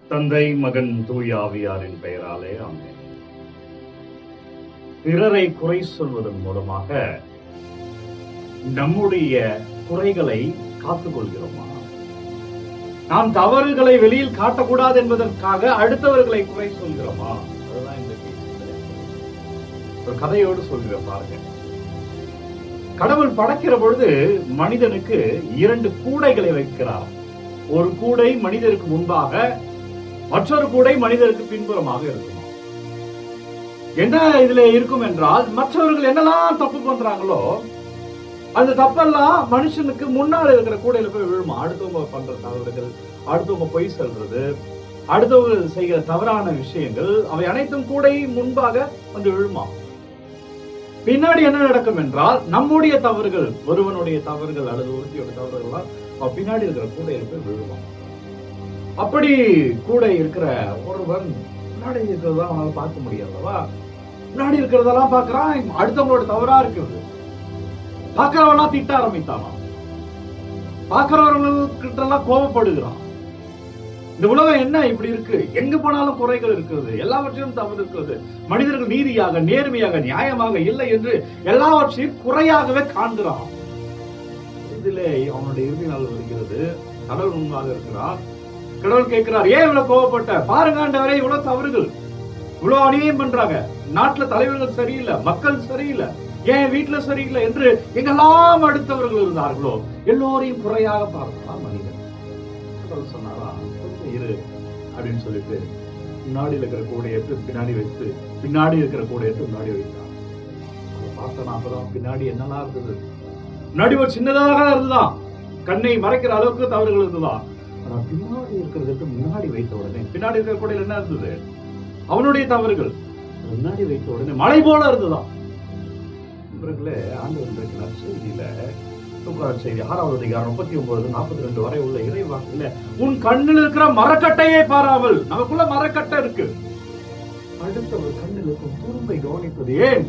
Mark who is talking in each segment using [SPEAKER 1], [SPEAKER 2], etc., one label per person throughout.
[SPEAKER 1] தந்தை, மகன், தூய ஆவியாரின் பெயராலே ஆமென். பிறரை குறை சொல்வதன் மூலமாக நம்முடைய குறைகளை காத்துக் கொள்கிறோமா? நாம் தவறுகளை வெளியில் காட்டக்கூடாது என்பதற்காக அடுத்தவர்களை குறை சொல்கிறோமா? அதுதான் இந்த கேள்வி. ஒரு கதையோடு சொல்கிறேன் பாருங்க. கடவுள் படைக்கிற பொழுது மனிதனுக்கு 2 கூடைகளை வைக்கிறார். ஒரு கூடை மனிதருக்கு முன்பாக, மற்றொரு கூடை மனிதருக்கு பின்புறமாக இருக்கும். என்ன இதுல இருக்கும் என்றால், மற்றவர்கள் என்னெல்லாம் தப்பு பண்றாங்களோ அந்த தப்பெல்லாம் மனுஷனுக்கு முன்னால் இருக்கிற கூடையில போய் விழுமா. அடுத்தவங்க பண்ற தவறுகள், அடுத்தவங்க பொய் சொல்றது, அடுத்தவங்க செய்கிற தவறான விஷயங்கள், அவை அனைத்தும் கூடை முன்பாக வந்து விழுமா. பின்னாடி என்ன நடக்கும் என்றால், நம்முடைய தவறுகள், ஒருவனுடைய தவறுகள் அல்லது ஒருத்தியோட தவறுகள்லாம் பின்னாடி இருக்கிற கூடையில போய் விழுமா. அப்படி கூட இருக்கிற ஒருவன் முன்னாடி இருக்கிறதா அவனால பார்க்க முடியாதவா, முன்னாடி இருக்கிறதெல்லாம் பார்க்கறான். அடுத்தவங்களோட தவறா இருக்கிறது பார்க்கிறவெல்லாம் திட்ட ஆரம்பித்தானா, பார்க்கிறவர்கிட்ட எல்லாம் கோபப்படுகிறான். இந்த உலகம் என்ன இப்படி இருக்கு? எங்க போனாலும் குறைகள் இருக்கிறது, எல்லாவற்றையும் தவறு இருக்கிறது. மனிதர்கள் நீதியாக, நேர்மையாக, நியாயமாக இல்லை என்று எல்லாவற்றையும் குறையாகவே காண்கிறான். இதிலே அவனுடைய இறுதி நாள் வருகிறது. கடவுள் முன்பாக இருக்கிறான். கடவுள் கேட்கிறார், ஏன் இவ்வளவு கோவப்பட்ட? பாருங்க ஆண்டவரே, இவ்வளவு தவறுகள், இவ்வளவு அநியாயம் பண்றாங்க, நாட்டுல தலைவர்கள் சரியில்லை, மக்கள் சரியில்லை, ஏன் வீட்டுல சரியில்லை என்று எங்கெல்லாம் அடுத்தவர்கள் இருந்தார்களோ எல்லோரையும் குறையாக பார்க்கலாம் மனிதன். கடவுள் சொன்னாரா, கொஞ்சம் இரு அப்படின்னு சொல்லிட்டு முன்னாடி இருக்கிற கூடையை எடுத்து பின்னாடி வைத்து, பின்னாடி இருக்கிற கூடையை எடுத்து முன்னாடி வைத்தான். அதை பார்த்தோன்னா அப்பதான் பின்னாடி என்னெல்லாம் இருந்தது. முன்னாடி ஒரு சின்னதாக இருந்துதான், கண்ணை மறைக்கிற அளவுக்கு தவறுகள் இருந்துதான். ஆனா பின்னாடி இருக்கிறதுக்கு முன்னாடி வைத்த உடனே, பின்னாடி இருக்கிற கூடையில் என்ன இருந்தது? அவனுடைய தவறுகள். முன்னாடி வைத்த உடனே மழை போல இருந்துதான். ஆண்டவர் நற்செய்தியில செய்தி 6வது அதிகாரம் 39-42 வரை உள்ள இறைவாக்குல, உன் கண்ணில் இருக்கிற மரக்கட்டையே பாராமல், நமக்குள்ள மரக்கட்டை இருக்கு, அடுத்தவர் கண்ணில் இருக்கும் துரும்பை கவனிப்பது ஏன்?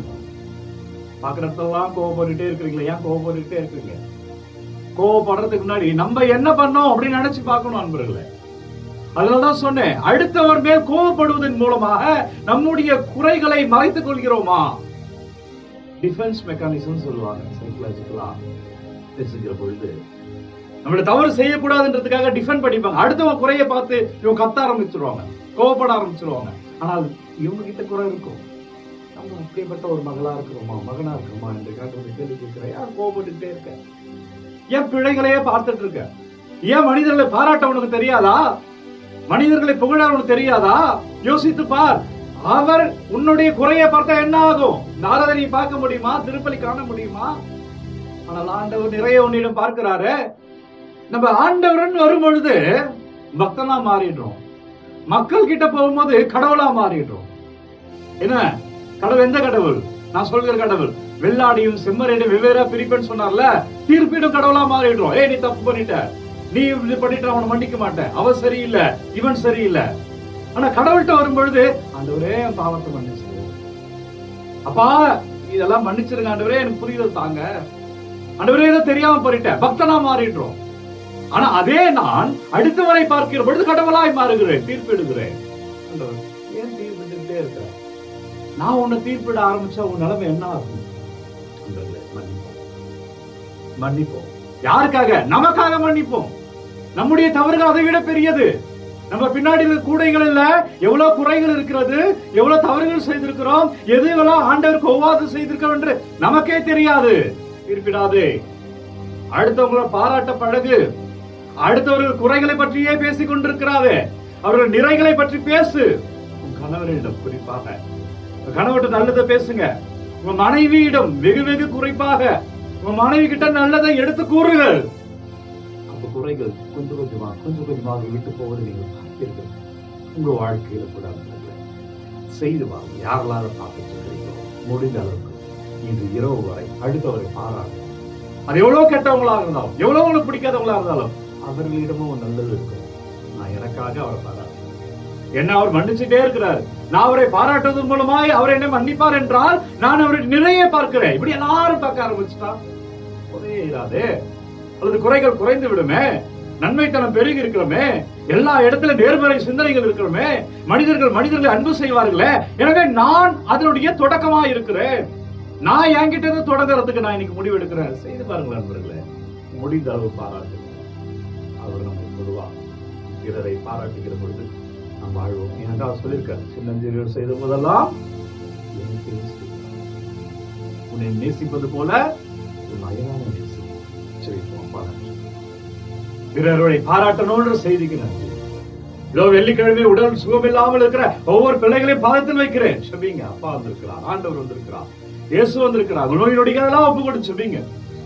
[SPEAKER 1] பாக்குறதெல்லாம் கோவப்பட்டுட்டே இருக்கிறீங்களா? ஏன் கோவப்பட்டுட்டே இருக்கீங்க? கோவப்படுறதுக்கு முன்னாடி நம்ம என்ன பண்ணோம் அப்படின்னு நினைச்சு பார்க்கணும் அன்பர்களே. அதனாலதான் சொன்னேன், அடுத்தவர் மேல் கோவப்படுவதன் மூலமாக நம்முடைய குறைகளை மறைத்துக் கொள்கிறோமா? டிஃபென்ஸ் மெக்கானிசம் சொல்லுவாங்க. சைக்கலாஜிக்கலா பேசுகிற பொழுது நம்மள தவறு செய்யக்கூடாதுன்றதுக்காக டிஃபெண்ட் பண்ணிப்பாங்க. அடுத்தவங்க குறைய பார்த்து இவங்க கத்த ஆரம்பிச்சிருவாங்க, கோவப்பட ஆரம்பிச்சிருவாங்க. ஆனால் இவங்க கிட்ட குறை இருக்கும். நம்ம அப்படிப்பட்ட ஒரு மகளா இருக்கிறோமா, மகனா இருக்கிறோமா என்று கேள்வி கேட்கிறேன். யார் கோவப்பட்டுட்டே இருக்க? ஏன் பிழைகளையே பார்த்துட்டு இருக்க? ஏன் மனிதர்களை பாராட்ட உனக்கு தெரியாதா? மனிதர்களை புகழ உனக்கு தெரியாதா? யோசித்து பார். அவர் உன்னுடைய குறைய பார்த்தா என்ன ஆகும்? நாரதனை பார்க்க முடியுமா? திருப்பலி காண முடியுமா? ஆனால் ஆண்டவர் நிறைய உன்னிடம் பார்க்கிறாரு. நம்ம ஆண்டவர்னு வரும் பொழுது பக்தனா மாறிடுறோம். மக்கள் கிட்ட போகும்போது கடவுளா மாறிடுறோம். என்ன கடவுள்? எந்த கடவுள்? நான் சொல்கிற கடவுள். வெள்ளாடியும் செம்மறையும் வெவ்வேறா பிரிப்பேன்னு சொன்னார்ல, தீர்ப்பிடும் கடவுளா மாறிடுறோம். ஏய், நீ தப்பு பண்ணிட்ட, நீ இது பண்ணிட்டு அவனை மன்னிக்க மாட்டேன், அவன் சரியில்லை, இவன் சரியில்லை. ஆனா கடவுள்கிட்ட வரும் பொழுது, ஆண்டவரே என் பாவத்தை மன்னிச்சு, அப்பா இதெல்லாம் மன்னிச்சிருங்க ஆண்டவரே, எனக்கு புரிதல் தாங்க, ஆண்டவரே ஏதோ தெரியாம பண்ணிட்டேன், பக்தனா மாறிடுறோம். ஆனா அதே நான் அடுத்தவரை பார்க்கிற பொழுது கடவுளாய் மாறுகிறேன், தீர்ப்பிடுகிறேன். ஏன் தீர்ப்பிட்டுட்டே இருக்கிற? நான் உன்னை தீர்ப்பிட ஆரம்பிச்சா உன் நிலைமை என்ன ஆகும்? மன்னிப்போம். யாருக்காக? நமக்காக மன்னிப்போம். நம்முடைய தவறுகள் அதை விட பெரியது. நம்ம பின்னாடி கூடைகள் இல்ல, எவ்வளவு குறைகள் இருக்கிறது, எவ்வளவு தவறுகள் செய்திருக்கிறோம், எதுவெல்லாம் ஆண்டவருக்கு ஒவ்வாது செய்திருக்கோம் என்று நமக்கே தெரியாது. தீர்ப்பிடாதே. அடுத்தவங்களை பாராட்ட பழகு. அடுத்தவர்கள் குறைகளை பற்றியே பேசிக் கொண்டிருக்கிறாவே, அவர்கள் நிறைகளை பற்றி பேசு. உன் கணவரிடம் குறிப்பாக, கணவர்கிட்ட நல்லதை பேசுங்க. உங்க மனைவியிடம் வெகு வெகு குறிப்பாக உங்க மனைவி கிட்ட நல்லதை எடுத்து கூறுங்கள். அந்த குறைகள் கொஞ்சம் கொஞ்சமாக விட்டு போவது நீங்கள் பார்ப்பீர்கள். உங்க வாழ்க்கையில கூட செய்து வாங்க. யாரெல்லாம் பார்த்துட்டு இருக்கிறீங்களோ முடிந்த அளவுக்கு இன்று இரவு வரை அடுத்தவரை பாராட்டு. அது எவ்வளவு கெட்டவங்களா இருந்தாலும், எவ்வளவு உங்களுக்கு பிடிக்காதவங்களா இருந்தாலும், அவர்களிடமும் நல்லது இருக்கும். நான் எனக்காக அவரை பாராட்டு, என்ன அவர் மன்னிச்சுட்டே இருக்கிறார், நான் அவரை பாராட்டுவதன் மூலமாய் அவர் என்ன மன்னிப்பார் என்றால் நான் அவரை நிறைய பார்க்கிறேன். இப்படி எல்லாரும் பார்க்க ஆரம்பிச்சுட்டா குறையே இராதே, அல்லது குறைகள் குறைந்து விடுமே, நன்மைத்தனம் பெருகி இருக்கிறோமே, எல்லா இடத்துல நேர்மறை சிந்தனைகள் இருக்கிறோமே, மனிதர்களை அன்பு செய்வார்களே, எனவே நான் அதனுடைய தொடக்கமா இருக்கிறேன். நான் என்கிட்ட இருந்து தொடங்குறதுக்கு நான் இன்னைக்கு முடிவு எடுக்கிறேன். செய்து பாருங்களேன் நண்பர்களே, முடிந்த அளவு பாராட்டு. அவர் நம்ம பொதுவா பிறரை பாராட்டுகிற பொழுது நாம் வாழ்வோம். ஏனென்றால் சொல்லியிருக்கார், சின்னஞ்சிறியோர் செய்த போதெல்லாம் உன்னை நேசிப்பது போல உன் அயலான நேசிப்போம். பாராட்டு, பிறரை பாராட்டணும்ன்ற செய்திக்கு நன்றி. இதோ வெள்ளிக்கிழமை உடல் சுகம் இல்லாமல் இருக்கிற ஒவ்வொரு பிள்ளைகளையும் பாதத்தில் வைக்கிறேன். செபிங்க. அப்பா வந்திருக்கிறார், ஆண்டவர் வந்திருக்கிறார், இயேசு வந்திருக்கிறார். நோய் நொடிகளெல்லாம் ஒப்பு கொடுத்து செபிங்க.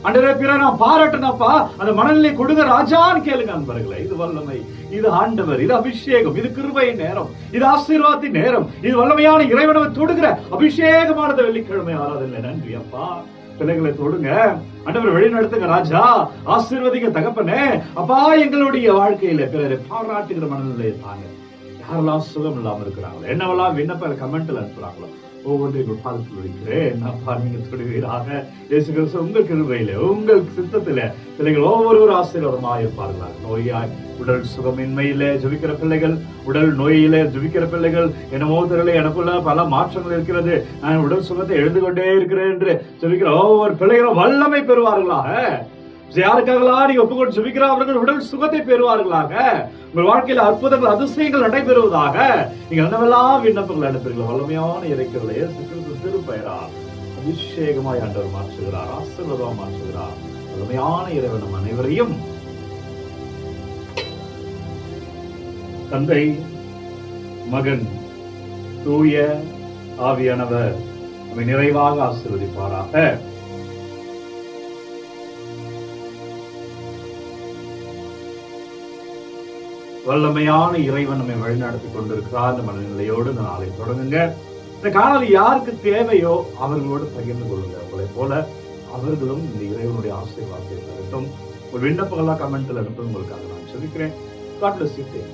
[SPEAKER 1] ஆண்டவரே, பிற நான் பாராட்டினப்பா, அந்த மனநிலை கொடுங்க ராஜான்னு கேளுங்க நண்பர்களே. இது வல்லமை, இது ஆண்டவர், இது அபிஷேகம், இது கிருபையின் நேரம், இது ஆசீர்வாதத்தின் நேரம், இது வல்லமையான இறைவனை தொடுகிற அபிஷேகமானது வெள்ளிக்கிழமை ஆராதனை. நன்றி அப்பா. பிள்ளைகளை தொடுங்க ஆண்டவர், வழி நடத்துங்க ராஜா, ஆசீர்வதிங்க தகப்பனே. அப்பா, எங்களுடைய வாழ்க்கையில பிறரை பாராட்டுகிற மனநிலையை தாங்க. யாரெல்லாம் சுகம் இல்லாம இருக்கிறாங்களோ, என்னவெல்லாம் விண்ணப்ப கமெண்ட்ல அனுப்புறாங்களோ, ஒவ்வொன்றையும் பாதத்தில் வைக்கிறேன். அப்பா, நீங்க தொடுவீராக. இயேசு கிறிஸ்து உங்கள் கிருபையில, உங்கள் சித்தத்தில பிள்ளைகள் ஒவ்வொருவரும் ஆசீர்வாதமாக இருப்பார்களாக. நோயாய் உடல் சுகமின்மையில ஜெபிக்கிற பிள்ளைகள், உடல் நோயில ஜெபிக்கிற பிள்ளைகள், என்னமோ தெரியல, எனக்குள்ள பல மாற்றங்கள் இருக்கிறது, நான் உடல் சுகத்தை எழுந்து கொண்டே இருக்கிறேன் என்று ஜெபிக்கிற ஒவ்வொரு பிள்ளைகளும் வல்லமை பெறுவார்களாக. யாருக்காகலாம் நீங்க ஒப்புக்கொண்டு ஜெபிக்கிற அவர்கள் உடல் சுகத்தை பெறுவார்களாக. உங்கள் வாழ்க்கையில அற்புதங்கள் அதிசயங்கள் நடைபெறுவதாக. நீங்க என்னவெல்லாம் விண்ணப்பங்கள் அனுப்புறீங்களோ, வல்லமையான இறைக்கிறத இயேசு கிறிஸ்து திருப்பெயரால் அபிஷேகமாய் ஆண்டவர் மாற்றுகிறார், ஆசீர்வாதமாக மாற்றுகிறார். வல்லமையான இறைவன் நம் அனைவரையும் தந்தை, மகன், தூய ஆவியானவர் நம்மை நிறைவாக ஆசீர்வதிப்பாராக. வல்லமையான இறைவன் நம்மை வழிநடத்தி கொண்டிருக்கிறார். இந்த மனநிலையோடு இந்த நாளை தொடங்குங்க. இந்த காணொலி யாருக்கு தேவையோ அவர்களோடு பகிர்ந்து கொள்ளுங்க. உங்களை போல அவர்களும் இந்த இறைவனுடைய ஆசீர்வாதத்தை பெறட்டும். ஒரு விண்ணப்பங்கள்லாம் கமெண்ட்ல அனுப்ப உங்களுக்காக நான் சொல்லிக்கிறேன். God bless you.